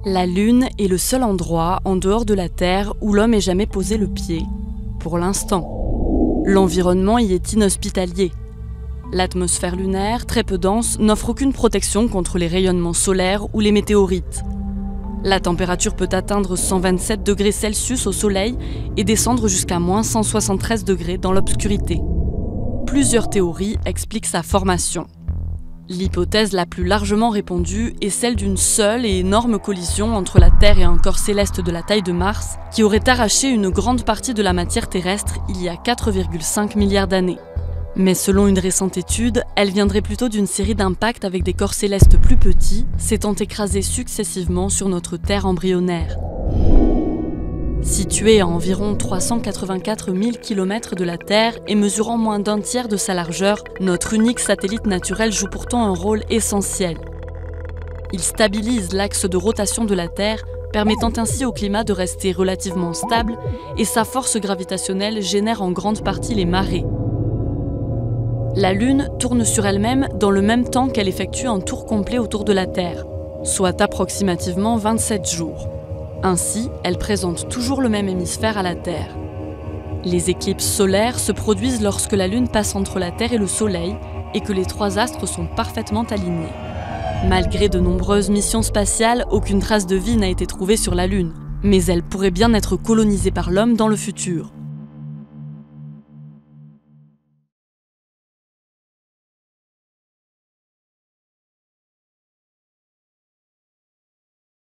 La Lune est le seul endroit en dehors de la Terre où l'homme ait jamais posé le pied, pour l'instant. L'environnement y est inhospitalier. L'atmosphère lunaire, très peu dense, n'offre aucune protection contre les rayonnements solaires ou les météorites. La température peut atteindre 127 degrés Celsius au Soleil et descendre jusqu'à moins 173 degrés dans l'obscurité. Plusieurs théories expliquent sa formation. L'hypothèse la plus largement répandue est celle d'une seule et énorme collision entre la Terre et un corps céleste de la taille de Mars qui aurait arraché une grande partie de la matière terrestre il y a 4,5 milliards d'années. Mais selon une récente étude, elle viendrait plutôt d'une série d'impacts avec des corps célestes plus petits, s'étant écrasés successivement sur notre Terre embryonnaire. Située à environ 384 000 km de la Terre et mesurant moins d'un tiers de sa largeur, notre unique satellite naturel joue pourtant un rôle essentiel. Il stabilise l'axe de rotation de la Terre, permettant ainsi au climat de rester relativement stable, et sa force gravitationnelle génère en grande partie les marées. La Lune tourne sur elle-même dans le même temps qu'elle effectue un tour complet autour de la Terre, soit approximativement 27 jours. Ainsi, elle présente toujours le même hémisphère à la Terre. Les éclipses solaires se produisent lorsque la Lune passe entre la Terre et le Soleil et que les trois astres sont parfaitement alignés. Malgré de nombreuses missions spatiales, aucune trace de vie n'a été trouvée sur la Lune, mais elle pourrait bien être colonisée par l'homme dans le futur.